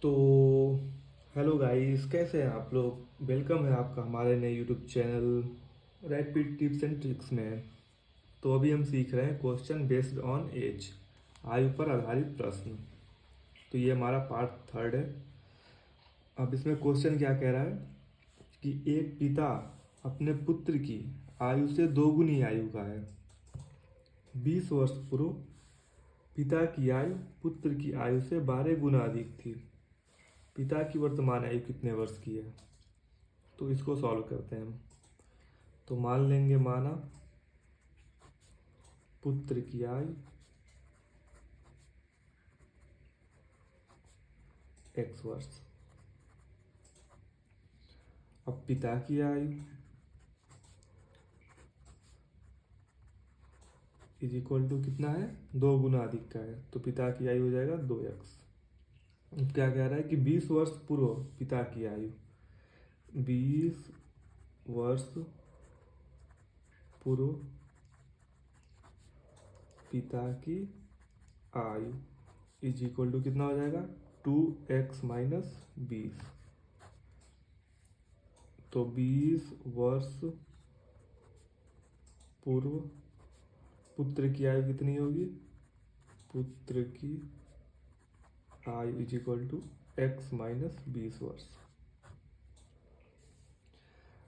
तो hello guys, कैसे हैं आप लोग। वेलकम है आपका हमारे नए YouTube channel rapid tips and tricks में। तो अभी हम सीख रहे हैं क्वेश्चन बेस्ड ऑन एज, आयु पर आधारित प्रश्न। तो ये हमारा पार्ट थर्ड है। अब इसमें क्वेश्चन क्या कह रहा है कि एक पिता अपने पुत्र की आयु से दोगुनी आयु का है। 20 वर्ष पूर्व पिता की आयु पुत्र की आयु से 12 गुना अधिक थी। पिता की वर्तमान आयु कितने वर्ष की है, तो इसको सॉल्व करते हैं हम। तो मान लेंगे, माना पुत्र की आयु x वर्ष। अब पिता की आयु इज इक्वल टू कितना है, 2 गुना अधिक का है, तो पिता की आयु हो जाएगा 2x। अब क्या कह रहा है कि 20 वर्ष पूर्व पिता की आयु, 20 वर्ष पूर्व पिता की आयु इज इक्वल टू कितना हो जाएगा, 2x माइनस 20। तो 20 वर्ष पूर्व पुत्र की आयु कितनी होगी, पुत्र की आयु is equal to x minus 20 वर्ष।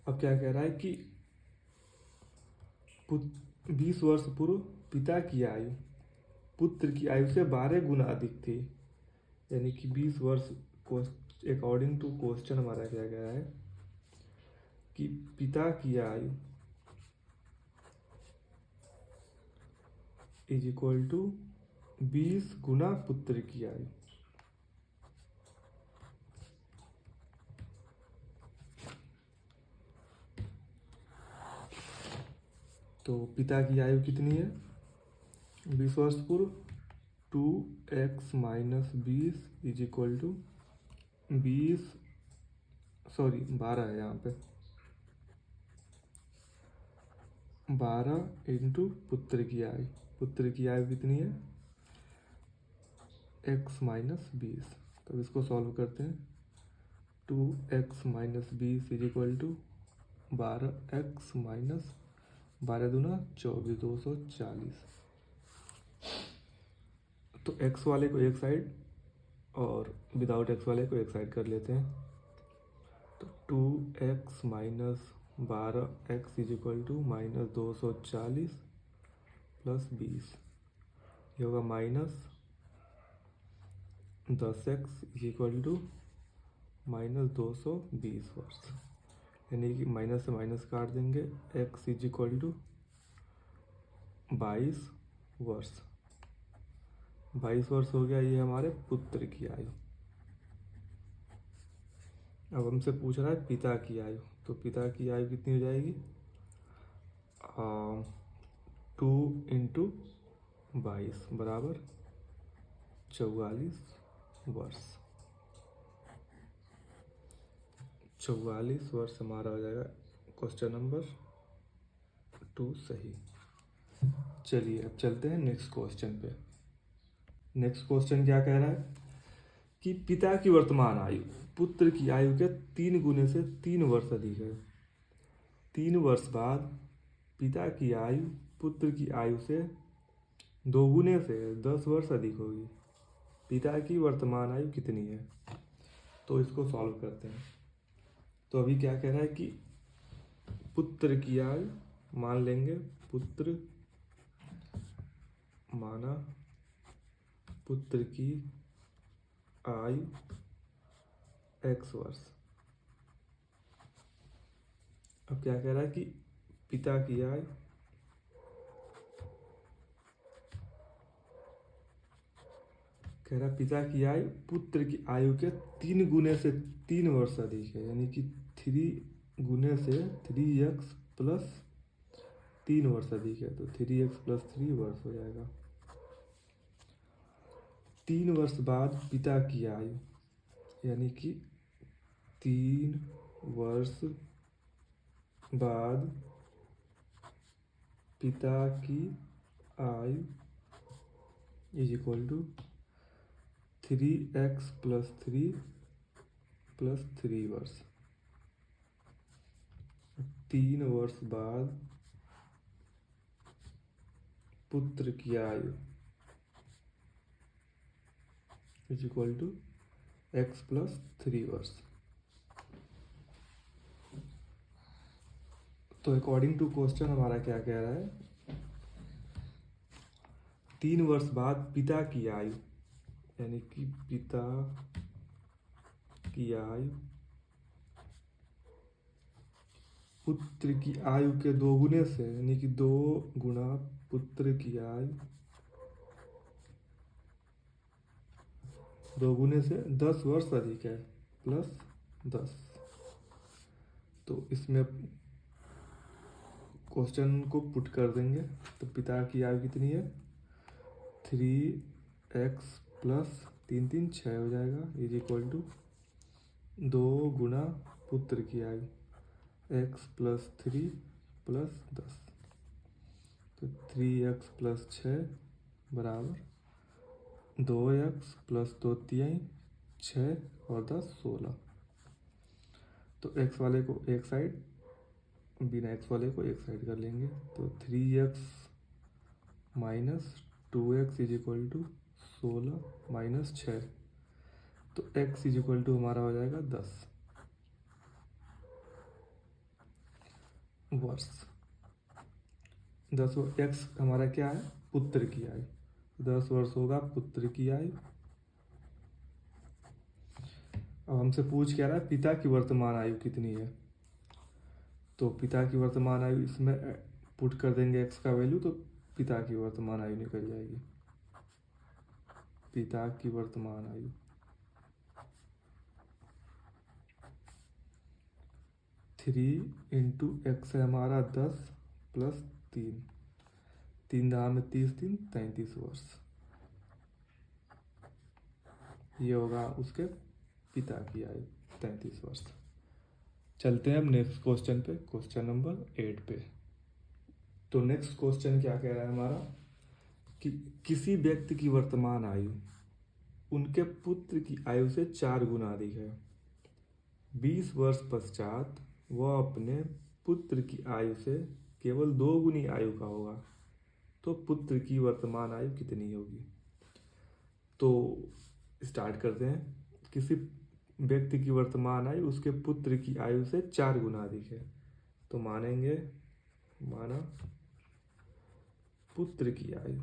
अब क्या कह रहा है कि 20 वर्ष पूर्व पिता की आयु पुत्र की आयु से 12 गुना अधिक थी। यानी कि 20 वर्ष अकॉर्डिंग टू क्वेश्चन हमारा क्या कह रहा है कि पिता की आयु इज इक्वल टू 20 गुना पुत्र की आयु। तो पिता की आयु कितनी है, 20 वर्ष पूर्व 2x minus 20 is equal to 12 है यहाँ पे, 12 इंटू पुत्र की आयु। पुत्र की आयु कितनी है, x माइनस 20। तो इसको सॉल्व करते हैं। 2x minus 20 is equal to 12x minus 12 दूना 24, 240। तो x वाले को एक साइड और विदाउट x वाले को एक साइड कर लेते हैं। तो 2x minus 12x is equal to minus 240 plus 20, ये होगा minus 10x is equal to minus 220 वर्ष। यानी कि माइनस से माइनस काट देंगे, x इज इक्वल टू 22 वर्ष। 22 वर्ष हो गया ये हमारे पुत्र की आयु। अब हमसे पूछ रहा है पिता की आयु, तो पिता की आयु कितनी हो जाएगी, 2 इंटू 22 बराबर 44 वर्ष। 44 वर्ष हमारा हो जाएगा क्वेश्चन नंबर 2 सही। चलिए अब चलते हैं नेक्स्ट क्वेश्चन पे। नेक्स्ट क्वेश्चन क्या कह रहा है कि पिता की वर्तमान आयु पुत्र की आयु के 3 गुने से 3 वर्ष अधिक है। 3 वर्ष बाद पिता की आयु पुत्र की आयु से 2 गुने से 10 वर्ष अधिक होगी। पिता की वर्तमान आयु कितनी है, तो इसको सॉल्व करते हैं। तो अभी क्या कह रहा है कि पुत्र की आयु मान लेंगे, पुत्र माना पुत्र की आयु x वर्ष। अब क्या कह रहा है कि पिता की आयु कह रहा है पिता की आयु पुत्र की आयु के 3 गुने से 3 वर्ष अधिक है। यानी कि 3 गुने से 3x प्लस 3 वर्ष अधिक है, तो 3x प्लस 3 वर्ष हो जाएगा। 3 वर्ष बाद पिता की आयु, यानी कि 3 वर्ष बाद पिता की आयु इज इक्वल टू 3x+3 + 3 वर्ष। 3 वर्ष बाद पुत्र की आयु = x+3 वर्ष। तो अकॉर्डिंग टू क्वेश्चन हमारा क्या कह रहा है, 3 वर्ष बाद पिता की आयु, यानी कि पिता की आयु पुत्र की आयु के 2 गुने से, यानी कि 2 गुना पुत्र की आयु 2 गुने से 10 वर्ष अधिक है, +10। तो इसमें क्वेश्चन को पुट कर देंगे। तो पिता की आयु कितनी है, 3x + 3 3 6 हो जाएगा, = 2 गुना पुत्र की आयु x+3 + 10। तो 3x + 6 = 2x + 2 3 6 और 10 16। तो x वाले को एक साइड, बिना x वाले को एक साइड कर लेंगे। तो 3x - 2x = 16 - 6। तो x = हमारा हो जाएगा 10 वर्ष। 10 x हमारा क्या है, पुत्र की आयु, 10 वर्ष होगा पुत्र की आयु। अब हमसे पूछ क्या रहा है, पिता की वर्तमान आयु कितनी है। तो पिता की वर्तमान आयु इसमें पुट कर देंगे x का वैल्यू, तो पिता की वर्तमान आयु निकल जाएगी। पिता की वर्तमान आयु 3 × x है हमारा 10 + 3, 3 × 30 3 33 वर्ष। ये होगा उसके पिता की आयु 33 वर्ष। चलते हैं अब नेक्स्ट क्वेश्चन पे, क्वेश्चन नंबर 8 पे। तो नेक्स्ट क्वेश्चन क्या कह रहा है हमारा, कि किसी व्यक्ति की वर्तमान आयु उनके पुत्र की आयु से 4 गुना अधिक है। 20 वर्ष पश्चात वह अपने पुत्र की आयु से केवल 2 गुनी आयु का होगा, तो पुत्र की वर्तमान आयु कितनी होगी। तो स्टार्ट करते हैं। किसी व्यक्ति की वर्तमान आयु उसके पुत्र की आयु से 4 गुना अधिक है, तो माना पुत्र की आयु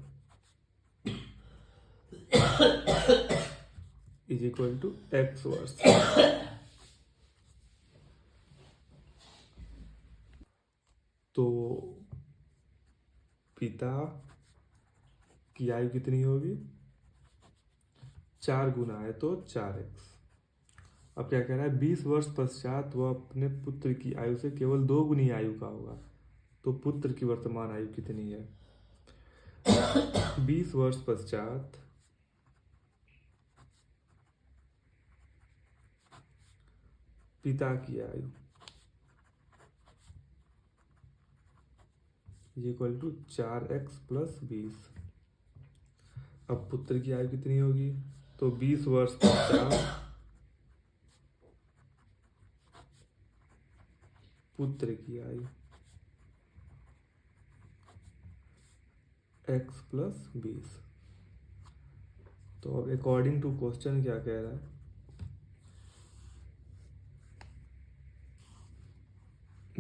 = x वर्ष। तो पिता की आयु कितनी होगी, 4 गुना है तो 4x। अब क्या कह रहा है, 20 वर्ष पश्चात वह अपने पुत्र की आयु से केवल 2 गुनी आयु का होगा, तो पुत्र की वर्तमान आयु कितनी है। 20 वर्ष पश्चात पिता की आयु = 4x + 20। अब पुत्र की आयु कितनी होगी, तो 20 वर्ष पश्चात पुत्र की आयु x + 20। तो अब अकॉर्डिंग टू क्वेश्चन क्या कह रहा है,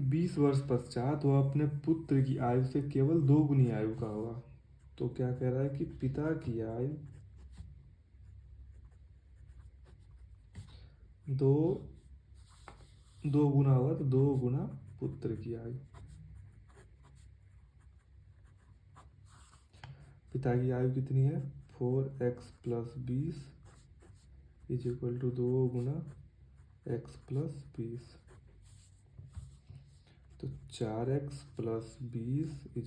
20 वर्ष पश्चात वह अपने पुत्र की आयु से केवल 2 गुनी आयु का होगा। तो क्या कह रहा है कि पिता की आयु 2 गुना होगा, तो 2 गुना पुत्र की आयु। पिता की आयु कितनी है, 4x + 20 = 2 गुना x + 20। तो 4x + 20 =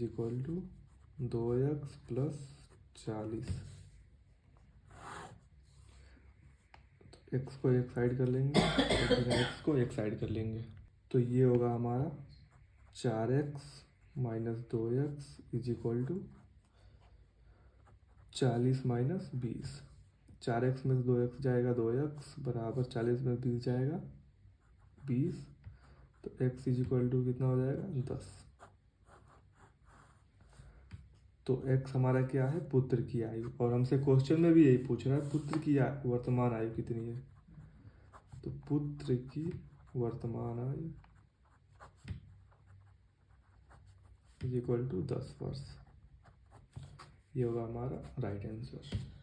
2x + 40। तो x को एक साइड कर लेंगे, x को एक साइड कर लेंगे। तो ये होगा हमारा 4x - 2x = 40 - 20। 4x में 2x जाएगा 2x बराबर 40 में 20 जाएगा 20। तो x इज इक्वल टू कितना हो जाएगा 10। तो x हमारा क्या है, पुत्र की आयु, और हमसे क्वेश्चन में भी यही पूछ रहा है पुत्र की वर्तमान आयु कितनी है। तो पुत्र की वर्तमान आयु इज इक्वल टू 10 वर्ष। ये होगा हमारा राइट आंसर।